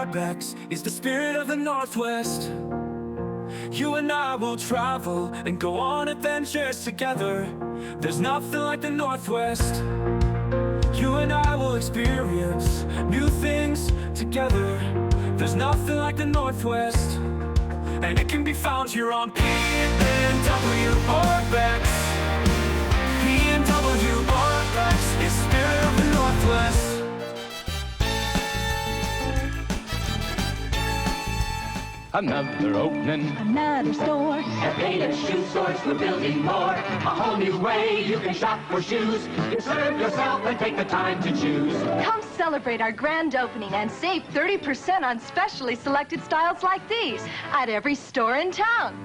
Urbex is the spirit of the Northwest. You and I will travel and go on adventures together. There's nothing like the Northwest. You and I will experience new things together. There's nothing like the Northwest. And it can be found here on PNWURBEX. PNWURBEX is spirit of the Northwest. Another opening, another store. At Payless Shoe Stores, we're building more. A whole new way you can shop for shoes. You serve yourself and take the time to choose. Come celebrate our grand opening and save 30% on specially selected styles like these at every store in town.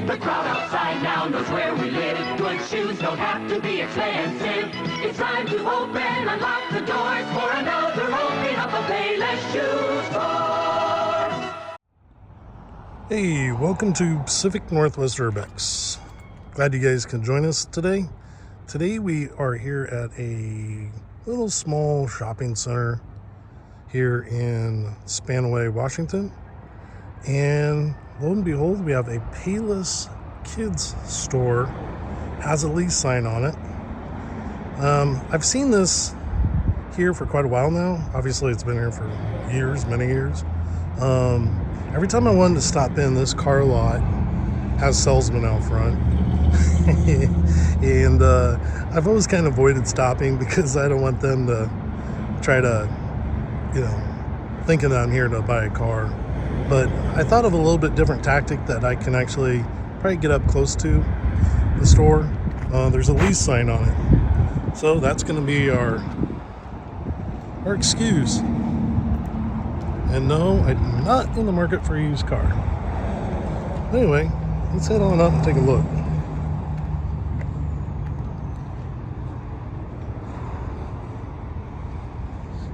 The crowd outside now knows where we live. Good shoes don't have to be expensive. It's time to open, unlock the doors for another opening of the Payless Shoe Store. Hey, welcome to Pacific Northwest Urbex. Glad you guys can join us today. Today we are here at a little small shopping center here in Spanaway, Washington. And lo and behold, we have a Payless Kids store. Has a lease sign on it. I've seen this here for quite a while now. Obviously it's been here for years, many years. Every time I wanted to stop in, this car lot has salesmen out front. And I've always kind of avoided stopping because I don't want them to try to, thinking that I'm here to buy a car. But I thought of a little bit different tactic that I can actually probably get up close to the store. There's a lease sign on it. So that's going to be our excuse. And no, I'm not in the market for a used car. Anyway, let's head on up and take a look.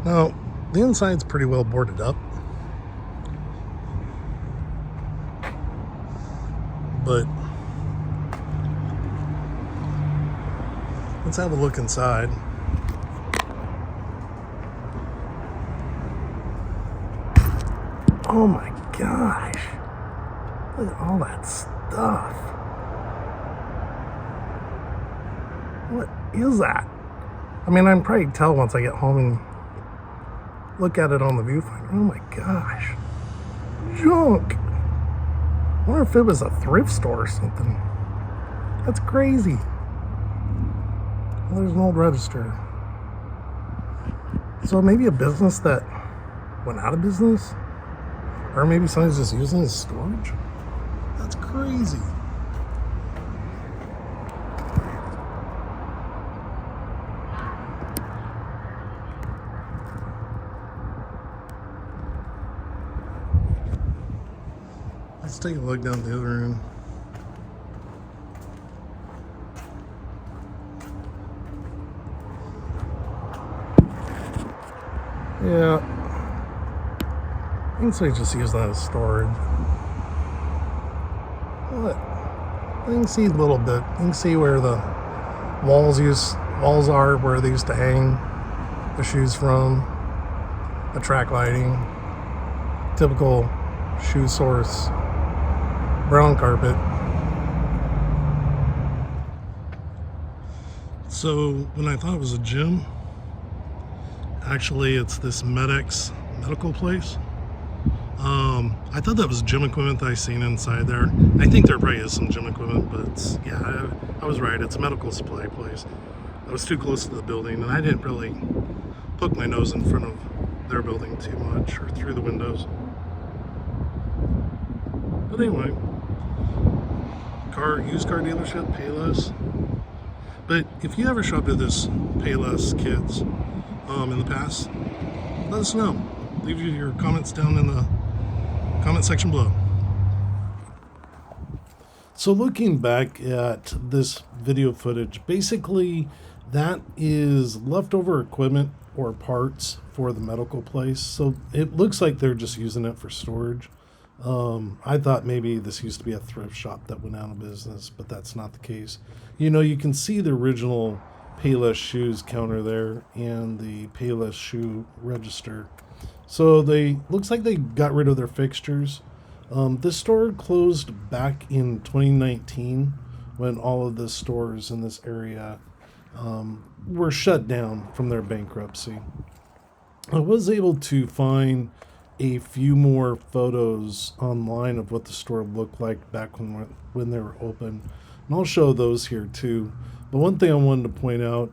Now, the inside's pretty well boarded up. But let's have a look inside. Oh my gosh, look at all that stuff. What is that? I mean, I can probably tell once I get home and look at it on the viewfinder. Oh my gosh, junk. I wonder if it was a thrift store or something. That's crazy. Well, there's an old register. So maybe a business that went out of business? Or maybe somebody's just using it as storage? That's crazy. Let's take a look down the other end. Yeah. I think somebody just used that as storage. What? I can see a little bit. You can see where the walls are, where they used to hang the shoes from. The track lighting. Typical shoe source. Brown carpet. So when I thought it was a gym, actually it's this medical place. I thought that was gym equipment that I seen inside there. I think there probably is some gym equipment, but yeah, I was right. It's a medical supply place. I was too close to the building, and I didn't really poke my nose in front of their building too much or through the windows. But anyway, used car dealership, Payless. But if you ever shopped at this Payless Kids in the past, let us know. Leave your comments down in the comment section below. So looking back at this video footage, basically that is leftover equipment or parts for the medical place. So it looks like they're just using it for storage. I thought maybe this used to be a thrift shop that went out of business, but that's not the case. You can see the original Payless Shoes counter there and the Payless Shoe register. So they looks like they got rid of their fixtures. This store closed back in 2019 when all of the stores in this area were shut down from their bankruptcy. I was able to find a few more photos online of what the store looked like back when they were open, and I'll show those here too. But one thing I wanted to point out,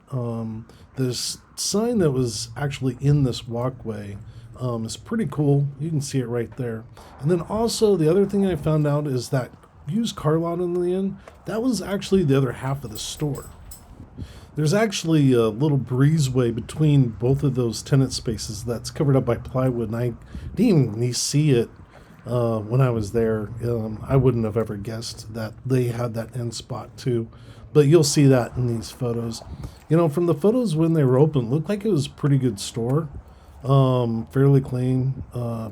this sign that was actually in this walkway is pretty cool. You can see it right there. And then also the other thing I found out is that used car lot in the end, that was actually the other half of the store. There's actually a little breezeway between both of those tenant spaces that's covered up by plywood, and I didn't even see it when I was there. I wouldn't have ever guessed that they had that end spot too, but you'll see that in these photos. You know, from the photos when they were open, it looked like it was a pretty good store. Fairly clean,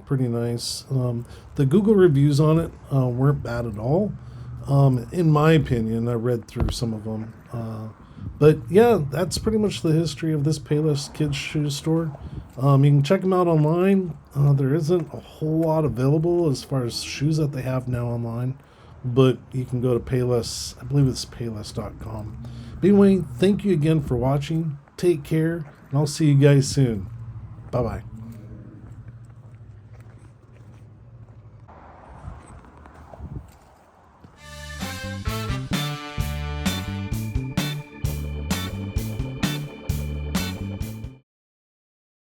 pretty nice. The Google reviews on it weren't bad at all, in my opinion. I read through some of them. But yeah, that's pretty much the history of this Payless Kids Shoe Store. You can check them out online. There isn't a whole lot available as far as shoes that they have now online, but you can go to Payless. I believe it's payless.com. But anyway, thank you again for watching. Take care, and I'll see you guys soon. Bye-bye.